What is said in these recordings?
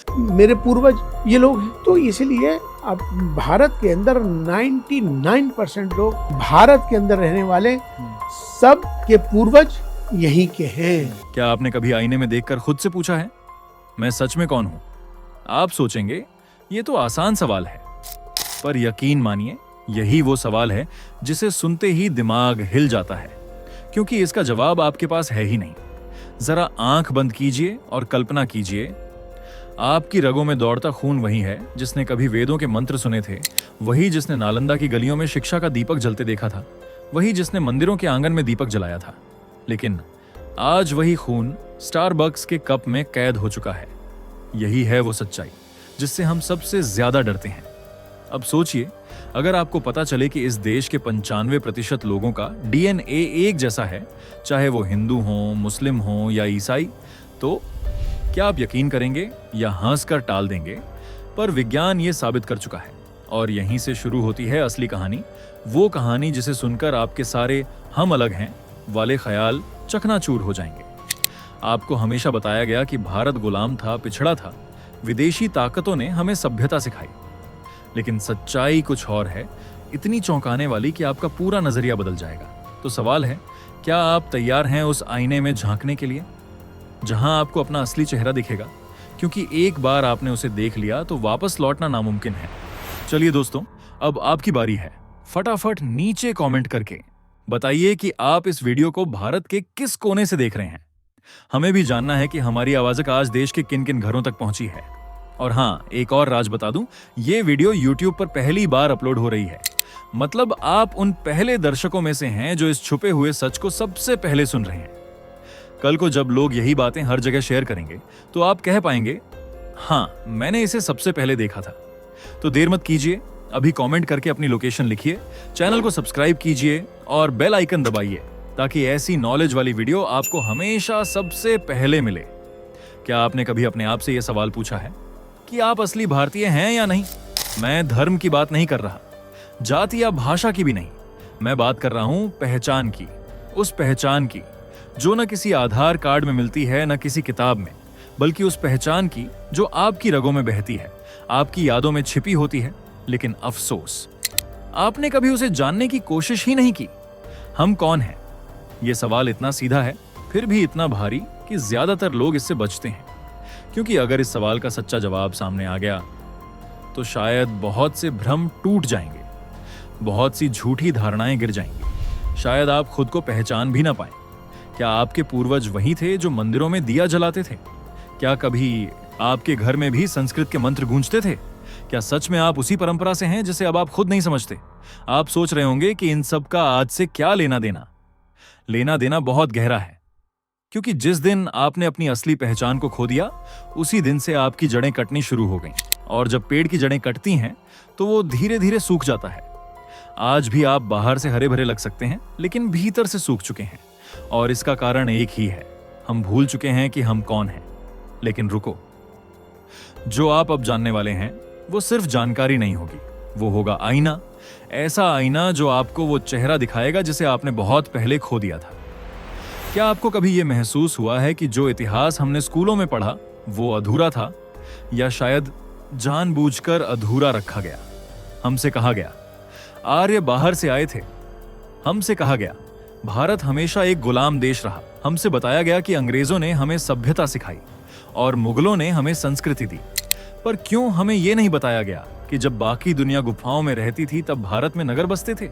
मेरे पूर्वज ये लोग हैं। तो इसलिए अब भारत के अंदर 99% लोग, भारत के अंदर रहने वाले सब के पूर्वज यहीं के हैं। क्या आपने कभी आईने में देखकर खुद से पूछा है, मैं सच में कौन हूं? आप सोचेंगे ये तो आसान सवाल है, पर यकीन मानिए यही वो सवाल है जिसे सुनते ही दिमाग हिल जाता है, क्योंकि इसका जवाब आपके पास है ही नहीं। जरा आंख बंद कीजिए और कल्पना कीजिए, आपकी रगों में दौड़ता खून वही है जिसने कभी वेदों के मंत्र सुने थे, वही जिसने नालंदा की गलियों में शिक्षा का दीपक जलते देखा था, वही जिसने मंदिरों के आंगन में दीपक जलाया था। लेकिन आज वही खून स्टारबक्स के कप में कैद हो चुका है। यही है वो सच्चाई जिससे हम सबसे ज्यादा डरते हैं। अब सोचिए, अगर आपको पता चले कि इस देश के 95% लोगों का डीएनए एक जैसा है, चाहे वो हिंदू हों, मुस्लिम हों या ईसाई, तो क्या आप यकीन करेंगे या हंसकर टाल देंगे? पर विज्ञान ये साबित कर चुका है, और यहीं से शुरू होती है असली कहानी। वो कहानी जिसे सुनकर आपके सारे हम अलग हैं वाले ख्याल चकनाचूर हो जाएंगे। आपको हमेशा बताया गया कि भारत गुलाम था, पिछड़ा था, विदेशी ताकतों ने हमें सभ्यता सिखाई। लेकिन सच्चाई कुछ और है, इतनी चौंकाने वाली कि आपका पूरा नजरिया बदल जाएगा। तो सवाल है, क्या आप तैयार हैं उस आईने में झांकने के लिए, जहां आपको अपना असली चेहरा दिखेगा? क्योंकि एक बार आपने उसे देख लिया तो वापस लौटना नामुमकिन है। चलिए दोस्तों, अब आपकी बारी है। फटाफट नीचे कमेंट करके बताइए कि आप इस वीडियो को भारत के किस कोने से देख रहे हैं। हमें भी जानना है कि हमारी आवाज आज देश के किन किन घरों तक पहुंची है। और हाँ, एक और राज बता दूं, ये वीडियो YouTube पर पहली बार अपलोड हो रही है। मतलब आप उन पहले दर्शकों में से हैं जो इस छुपे हुए सच को सबसे पहले सुन रहे हैं। कल को जब लोग यही बातें हर जगह शेयर करेंगे तो आप कह पाएंगे, हाँ, मैंने इसे सबसे पहले देखा था। तो देर मत कीजिए, अभी कमेंट करके अपनी लोकेशन लिखिए, चैनल को सब्सक्राइब कीजिए और बेल आइकन दबाइए, ताकि ऐसी नॉलेज वाली वीडियो आपको हमेशा सबसे पहले मिले। क्या आपने कभी अपने आप से यह सवाल पूछा है कि आप असली भारतीय हैं या नहीं? मैं धर्म की बात नहीं कर रहा, जाति या भाषा की भी नहीं। मैं बात कर रहा हूं पहचान की, उस पहचान की जो न किसी आधार कार्ड में मिलती है, न किसी किताब में, बल्कि उस पहचान की जो आपकी रगों में बहती है, आपकी यादों में छिपी होती है। लेकिन अफसोस, आपने कभी उसे जानने की कोशिश ही नहीं की। हम कौन हैं? यह सवाल इतना सीधा है, फिर भी इतना भारी कि ज्यादातर लोग इससे बचते हैं। क्योंकि अगर इस सवाल का सच्चा जवाब सामने आ गया तो शायद बहुत से भ्रम टूट जाएंगे, बहुत सी झूठी धारणाएं गिर जाएंगी, शायद आप खुद को पहचान भी ना पाएं। क्या आपके पूर्वज वही थे जो मंदिरों में दिया जलाते थे? क्या कभी आपके घर में भी संस्कृत के मंत्र गूंजते थे? क्या सच में आप उसी परंपरा से हैं जिसे अब आप खुद नहीं समझते? आप सोच रहे होंगे कि इन सब का आज से क्या लेना देना। लेना देना बहुत गहरा है, क्योंकि जिस दिन आपने अपनी असली पहचान को खो दिया, उसी दिन से आपकी जड़ें कटनी शुरू हो गईं। और जब पेड़ की जड़ें कटती हैं तो वो धीरे धीरे सूख जाता है। आज भी आप बाहर से हरे भरे लग सकते हैं, लेकिन भीतर से सूख चुके हैं। और इसका कारण एक ही है, हम भूल चुके हैं कि हम कौन हैं। लेकिन रुको, जो आप अब जानने वाले हैं वो सिर्फ जानकारी नहीं होगी, वो होगा आईना। ऐसा आईना जो आपको वो चेहरा दिखाएगा जिसे आपने बहुत पहले खो दिया था। क्या आपको कभी यह महसूस हुआ है कि जो इतिहास हमने स्कूलों में पढ़ा वो अधूरा था, या शायद जानबूझकर अधूरा रखा गया? हमसे कहा गया आर्य बाहर से आए थे, हमसे कहा गया भारत हमेशा एक गुलाम देश रहा, हमसे बताया गया कि अंग्रेजों ने हमें सभ्यता सिखाई और मुगलों ने हमें संस्कृति दी। पर क्यों हमें यह नहीं बताया गया कि जब बाकी दुनिया गुफाओं में रहती थी तब भारत में नगर बसते थे?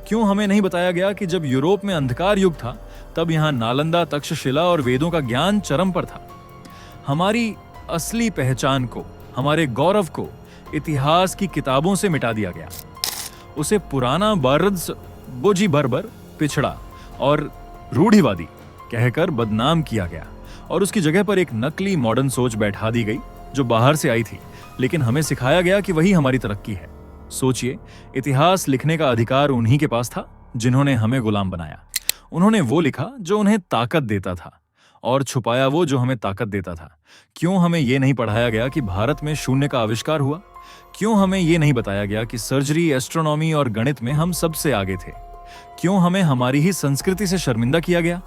क्यों हमें नहीं बताया गया कि जब यूरोप में अंधकार युग था तब यहाँ नालंदा, तक्षशिला और वेदों का ज्ञान चरम पर था? हमारी असली पहचान को, हमारे गौरव को इतिहास की किताबों से मिटा दिया गया। उसे पुराना बर्द, बोझी बर्बर, पिछड़ा और रूढ़िवादी कहकर बदनाम किया गया, और उसकी जगह पर एक नकली मॉडर्न सोच बैठा दी गई जो बाहर से आई थी, लेकिन हमें सिखाया गया कि वही हमारी तरक्की है। सोचिए, इतिहास लिखने का अधिकार उन्हीं के पास था जिन्होंने हमें गुलाम बनाया। उन्होंने वो लिखा जो उन्हें ताकत देता था, और छुपाया वो जो हमें ताकत देता था। क्यों हमें यह नहीं पढ़ाया गया कि भारत में शून्य का आविष्कार हुआ? क्यों हमें यह नहीं बताया गया कि सर्जरी, एस्ट्रोनॉमी और गणित में हम सबसे आगे थे? क्यों हमें हमारी ही संस्कृति से शर्मिंदा किया गया?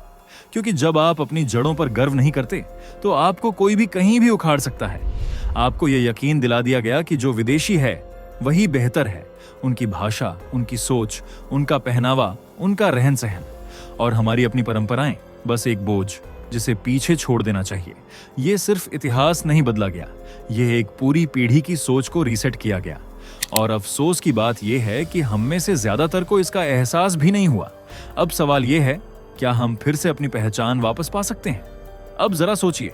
क्योंकि जब आप अपनी जड़ों पर गर्व नहीं करते तो आपको कोई भी कहीं भी उखाड़ सकता है। आपको यह यकीन दिला दिया गया कि जो विदेशी है वही बेहतर है, उनकी भाषा, उनकी सोच, उनका पहनावा, उनका रहन सहन, और हमारी अपनी परंपराएं बस एक बोझ जिसे पीछे छोड़ देना चाहिए। ये सिर्फ इतिहास नहीं बदला गया, यह एक पूरी पीढ़ी की सोच को रीसेट किया गया। और अफसोस की बात यह है कि हम में से ज्यादातर को इसका एहसास भी नहीं हुआ। अब सवाल यह है, क्या हम फिर से अपनी पहचान वापस पा सकते हैं? अब जरा सोचिए,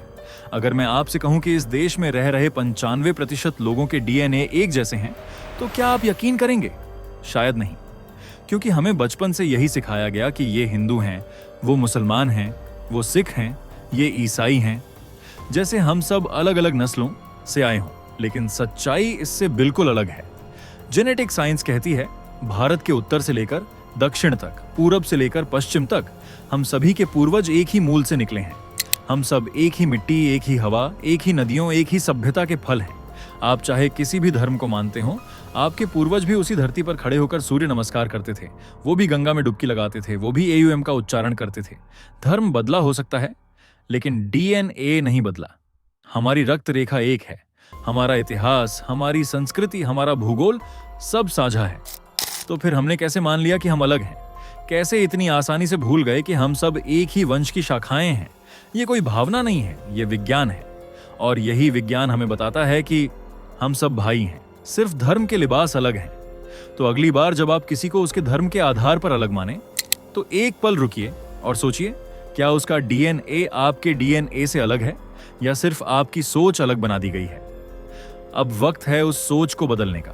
अगर मैं आपसे कहूं कि इस देश में रह रहे 95% लोगों के डीएनए एक जैसे हैं, तो क्या आप यकीन करेंगे? शायद नहीं, क्योंकि हमें बचपन से यही सिखाया गया कि ये हिंदू हैं, वो मुसलमान हैं, वो सिख हैं, ये ईसाई हैं, जैसे हम सब अलग अलग नस्लों से आए हों। लेकिन सच्चाई इससे बिल्कुल अलग है। जेनेटिक साइंस कहती है, भारत के उत्तर से लेकर दक्षिण तक, पूरब से लेकर पश्चिम तक, हम सभी के पूर्वज एक ही मूल से निकले हैं। हम सब एक ही मिट्टी, एक ही हवा, एक ही नदियों, एक ही सभ्यता के फल हैं। आप चाहे किसी भी धर्म को मानते हो, आपके पूर्वज भी उसी धरती पर खड़े होकर सूर्य नमस्कार करते थे, वो भी गंगा में डुबकी लगाते थे, वो भी AUM का उच्चारण करते थे। धर्म बदला हो सकता है, लेकिन DNA नहीं बदला। हमारी रक्त रेखा एक है, हमारा इतिहास, हमारी संस्कृति, हमारा भूगोल सब साझा है। तो फिर हमने कैसे मान लिया कि हम अलग हैं? कैसे इतनी आसानी से भूल गए कि हम सब एक ही वंश की शाखाएं हैं? ये कोई भावना नहीं है, ये विज्ञान है। और यही विज्ञान हमें बताता है कि हम सब भाई हैं, सिर्फ धर्म के लिबास अलग हैं। तो अगली बार जब आप किसी को उसके धर्म के आधार पर अलग माने, तो एक पल रुकिए और सोचिए, क्या उसका DNA आपके DNA से अलग है, या सिर्फ आपकी सोच अलग बना दी गई है? अब वक्त है उस सोच को बदलने का,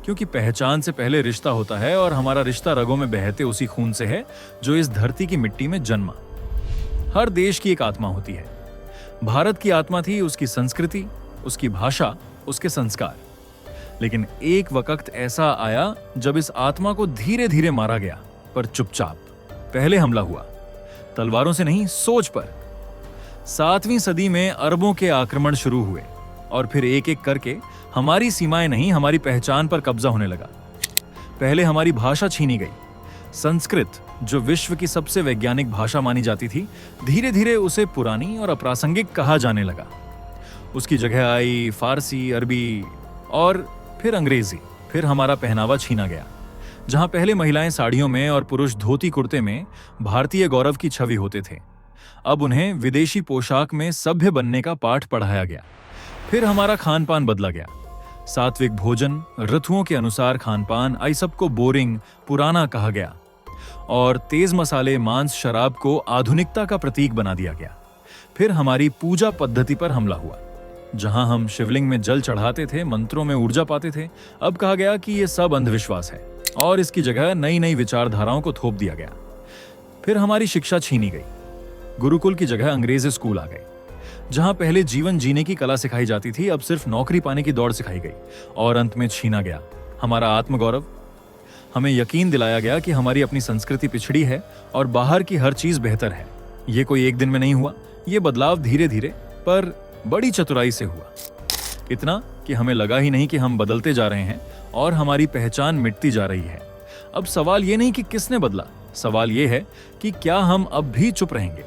क्योंकि पहचान से पहले रिश्ता होता है, और हमारा रिश्ता रगों में बहते उसी खून से है जो इस धरती की मिट्टी में जन्मा। हर देश की एक आत्मा होती है। भारत की आत्मा थी उसकी संस्कृति, उसकी भाषा, उसके संस्कार। लेकिन एक वक्त ऐसा आया जब इस आत्मा को धीरे धीरे मारा गया, पर चुपचाप। पहले हमला हुआ तलवारों से नहीं, सोच पर। 7वीं सदी में अरबों के आक्रमण शुरू हुए, और फिर एक एक करके हमारी सीमाएं नहीं, हमारी पहचान पर कब्जा होने लगा। पहले हमारी भाषा छीनी गई। संस्कृत, जो विश्व की सबसे वैज्ञानिक भाषा मानी जाती थी, धीरे धीरे उसे पुरानी और अप्रासंगिक कहा जाने लगा। उसकी जगह आई फारसी, अरबी और फिर अंग्रेजी। फिर हमारा पहनावा छीना गया। जहां पहले महिलाएं साड़ियों में और पुरुष धोती कुर्ते में भारतीय गौरव की छवि होते थे, अब उन्हें विदेशी पोशाक में सभ्य बनने का पाठ पढ़ाया गया। फिर हमारा खान पान बदला गया। सात्विक भोजन, ऋतुओं के अनुसार खान पान, आई सबको बोरिंग, पुराना कहा गया, और तेज मसाले, मांस, शराब को आधुनिकता का प्रतीक बना दिया गया। फिर हमारी पूजा पद्धति पर हमला हुआ। जहां हम शिवलिंग में जल चढ़ाते थे, मंत्रों में ऊर्जा पाते थे, अब कहा गया कि यह सब अंधविश्वास है, और इसकी जगह नई नई विचारधाराओं को थोप दिया गया। फिर हमारी शिक्षा छीनी गई। गुरुकुल की जगह अंग्रेजी स्कूल आ गए। जहां पहले जीवन जीने की कला सिखाई जाती थी, अब सिर्फ नौकरी पाने की दौड़ सिखाई गई, और अंत में छीना गया हमारा आत्मगौरव। हमें यकीन दिलाया गया कि हमारी अपनी संस्कृति पिछड़ी है और बाहर की हर चीज बेहतर है। यह कोई एक दिन में नहीं हुआ, यह बदलाव धीरे धीरे पर बड़ी चतुराई से हुआ। इतना कि हमें लगा ही नहीं कि हम बदलते जा रहे हैं और हमारी पहचान मिटती जा रही है। अब सवाल ये नहीं कि किसने बदला, सवाल ये है कि क्या हम अब भी चुप रहेंगे।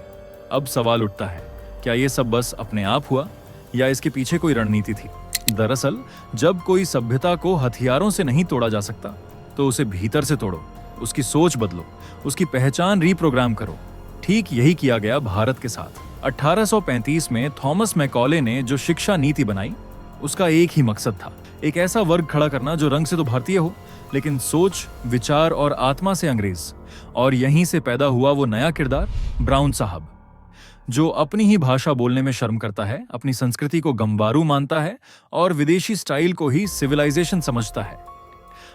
अब सवाल उठता है, क्या ये सब बस अपने आप हुआ, या इसके पीछे कोई रणनीति थी? दरअसल जब कोई सभ्यता को हथियारों से नहीं तोड़ा जा सकता, तो उसे भीतर से तोड़ो, उसकी सोच बदलो, उसकी पहचान रीप्रोग्राम करो। ठीक यही किया गया भारत के साथ। 1835 में थॉमस मैकॉले ने जो शिक्षा नीति बनाई, उसका एक ही मकसद था, एक ऐसा वर्ग खड़ा करना जो रंग से तो भारतीय हो, लेकिन सोच, विचार और आत्मा से अंग्रेज। और यहीं से पैदा हुआ वो नया किरदार, ब्राउन साहब, जो अपनी ही भाषा बोलने में शर्म करता है, अपनी संस्कृति को गंवारू मानता है और विदेशी स्टाइल को ही सिविलाइजेशन समझता है।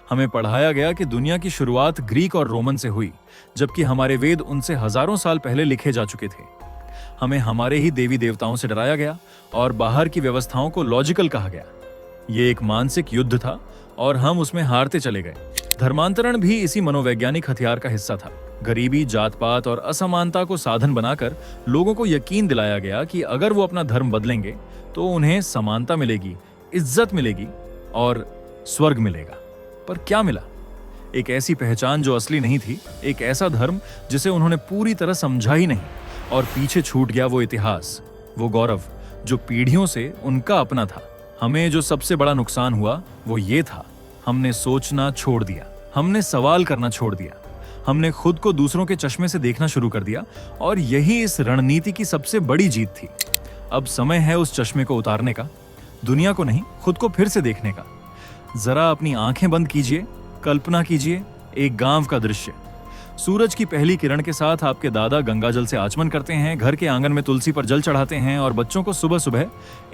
हमें पढ़ाया गया कि दुनिया की शुरुआत ग्रीक और रोमन से हुई, जबकि हमारे वेद उनसे हजारों साल पहले लिखे जा चुके थे। हमें हमारे ही देवी देवताओं से डराया गया और बाहर की व्यवस्थाओं को लॉजिकल कहा गया। ये एक मानसिक युद्ध था और हम उसमें हारते चले गए। धर्मांतरण भी इसी मनोवैज्ञानिक हथियार का हिस्सा था। गरीबी, जात पात और असमानता को साधन बनाकर लोगों को यकीन दिलाया गया कि अगर वो अपना धर्म बदलेंगे तो उन्हें समानता मिलेगी, इज्जत मिलेगी और स्वर्ग मिलेगा। पर क्या मिला? एक ऐसी पहचान जो असली नहीं थी, एक ऐसा धर्म जिसे उन्होंने पूरी तरह समझा ही नहीं, और पीछे छूट गया वो इतिहास, वो गौरव जो पीढ़ियों से उनका अपना था। हमें जो सबसे बड़ा नुकसान हुआ वो ये था, हमने सोचना छोड़ दिया, हमने सवाल करना छोड़ दिया, हमने खुद को दूसरों के चश्मे से देखना शुरू कर दिया और यही इस रणनीति की सबसे बड़ी जीत थी। अब समय है उस चश्मे को उतारने का, दुनिया को नहीं, खुद को फिर से देखने का। जरा अपनी आंखें बंद कीजिए, कल्पना कीजिए एक गांव का दृश्य। सूरज की पहली किरण के साथ आपके दादा गंगाजल से आचमन करते हैं, घर के आंगन में तुलसी पर जल चढ़ाते हैं और बच्चों को सुबह सुबह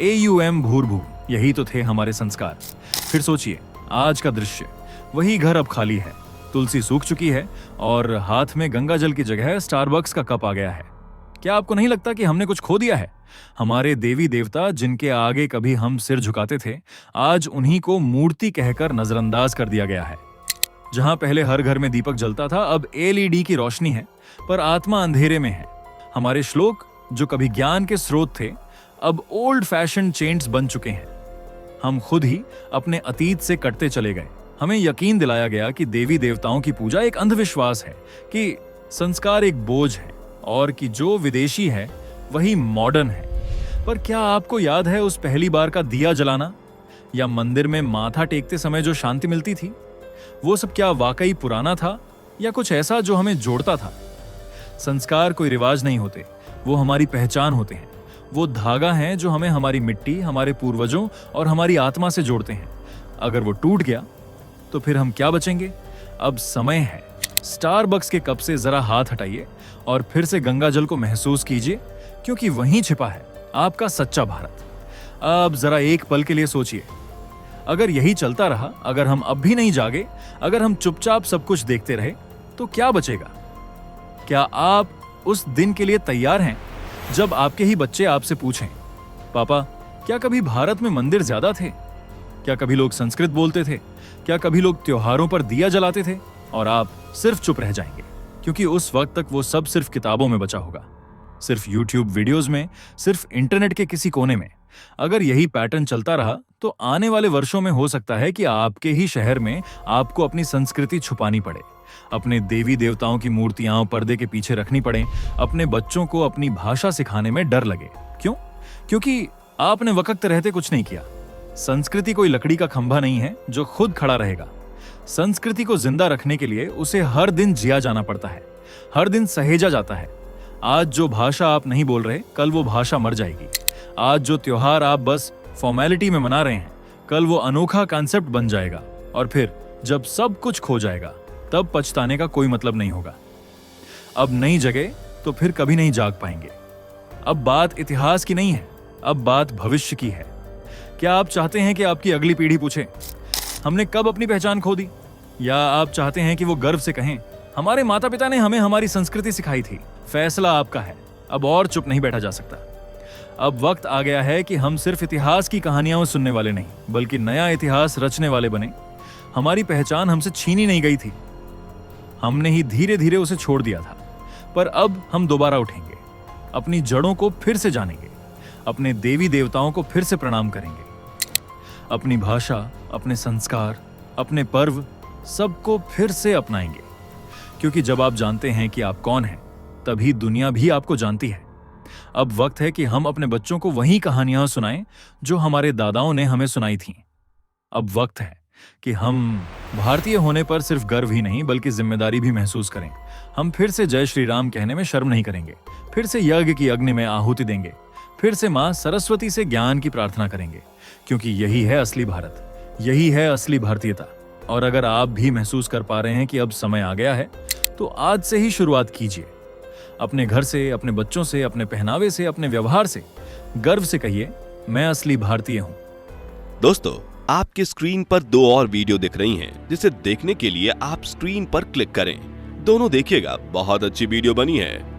AUM भूर्भुव, यही तो थे हमारे संस्कार। फिर सोचिए आज का दृश्य, वही घर अब खाली है, तुलसी सूख चुकी है और हाथ में गंगाजल की जगह स्टारबक्स का कप आ गया है। क्या आपको नहीं लगता कि हमने कुछ खो दिया है? हमारे देवी देवता जिनके आगे कभी हम सिर झुकाते थे, आज उन्हीं को मूर्ति कहकर नजरअंदाज कर दिया गया है। जहां पहले हर घर में दीपक जलता था, अब LED की रोशनी है, पर आत्मा अंधेरे में है। हमारे श्लोक जो कभी ज्ञान के स्रोत थे, अब ओल्ड फैशन चेंट्स बन चुके हैं। हम खुद ही अपने अतीत से कटते चले गए। हमें यकीन दिलाया गया कि देवी देवताओं की पूजा एक अंधविश्वास है, कि संस्कार एक बोझ है और कि जो विदेशी है वही मॉडर्न है। पर क्या आपको याद है उस पहली बार का दिया जलाना या मंदिर में माथा टेकते समय जो शांति मिलती थी? वो सब क्या वाकई पुराना था या कुछ ऐसा जो हमें जोड़ता था? संस्कार कोई रिवाज नहीं होते, वो हमारी पहचान होते हैं। वो धागा है जो हमें हमारी मिट्टी, हमारे पूर्वजों और हमारी आत्मा से जोड़ते हैं। अगर वो टूट गया तो फिर हम क्या बचेंगे? अब समय है, स्टारबक्स के कप से जरा हाथ हटाइए और फिर से गंगाजल को महसूस कीजिए, क्योंकि वहीं छिपा है आपका सच्चा भारत। अब जरा एक पल के लिए सोचिए, अगर यही चलता रहा, अगर हम अब भी नहीं जागे, अगर हम चुपचाप सब कुछ देखते रहे, तो क्या बचेगा? क्या आप उस दिन के लिए तैयार हैं जब आपके ही बच्चे आपसे पूछें, पापा क्या कभी भारत में मंदिर ज्यादा थे? क्या कभी लोग संस्कृत बोलते थे? क्या कभी लोग त्योहारों पर दिया जलाते थे? और आप सिर्फ चुप रह जाएंगे, क्योंकि उस वक्त तक वो सब सिर्फ किताबों में बचा होगा, सिर्फ YouTube वीडियोस में, सिर्फ इंटरनेट के किसी कोने में। अगर यही पैटर्न चलता रहा तो आने वाले वर्षों में हो सकता है कि आपके ही शहर में आपको अपनी संस्कृति छुपानी पड़े, अपने देवी देवताओं की मूर्तियां पर्दे के पीछे रखनी पड़े, अपने बच्चों को अपनी भाषा सिखाने में डर लगे। क्यों? क्योंकि आपने वक्त रहते कुछ नहीं किया। संस्कृति कोई लकड़ी का खंभा नहीं है जो खुद खड़ा रहेगा। संस्कृति को जिंदा रखने के लिए उसे हर दिन जिया जाना पड़ता है, हर दिन सहेजा जाता है। आज जो भाषा आप नहीं बोल रहे, कल वो भाषा मर जाएगी। आज जो त्योहार आप बस फॉर्मेलिटी में मना रहे हैं, कल वो अनोखा कॉन्सेप्ट बन जाएगा। और फिर जब सब कुछ खो जाएगा, तब पछताने का कोई मतलब नहीं होगा। अब नहीं जगे तो फिर कभी नहीं जाग पाएंगे। अब बात इतिहास की नहीं है, अब बात भविष्य की है। क्या आप चाहते हैं कि आपकी अगली पीढ़ी पूछे, हमने कब अपनी पहचान खो दी? या आप चाहते हैं कि वो गर्व से कहें, हमारे माता पिता ने हमें हमारी संस्कृति सिखाई थी? फैसला आपका है, अब और चुप नहीं बैठा जा सकता। अब वक्त आ गया है कि हम सिर्फ इतिहास की कहानियां सुनने वाले नहीं, बल्कि नया इतिहास रचने वाले बने। हमारी पहचान हमसे छीनी नहीं गई थी, हमने ही धीरे धीरे उसे छोड़ दिया था। पर अब हम दोबारा उठेंगे, अपनी जड़ों को फिर से जानेंगे, अपने देवी देवताओं को फिर से प्रणाम करेंगे, अपनी भाषा, अपने संस्कार, अपने पर्व, सबको फिर से अपनाएंगे। क्योंकि जब आप जानते हैं कि आप कौन हैं, तभी दुनिया भी आपको जानती है। अब वक्त है कि हम अपने बच्चों को वही कहानियां सुनाएं जो हमारे दादाओं ने हमें सुनाई थीं। अब वक्त है कि हम भारतीय होने पर सिर्फ गर्व ही नहीं, बल्कि जिम्मेदारी भी महसूस करें। हम फिर से जय श्री राम कहने में शर्म नहीं करेंगे, फिर से यज्ञ की अग्नि में आहुति देंगे, फिर से मां सरस्वती से ज्ञान की प्रार्थना करेंगे, क्योंकि यही है असली भारत, यही है असली भारतीयता। और अगर आप भी महसूस कर पा रहे हैं कि अब समय आ गया है, तो आज से ही शुरुआत कीजिए। अपने घर से, अपने बच्चों से, अपने पहनावे से, अपने व्यवहार से गर्व से कहिए, मैं असली भारतीय हूं। दोस्तों, आपकी स्क्रीन पर 2 और वीडियो दिख रही हैं, जिसे देखने के लिए आप स्क्रीन पर क्लिक करें। दोनों देखिएगा, बहुत अच्छी वीडियो बनी है।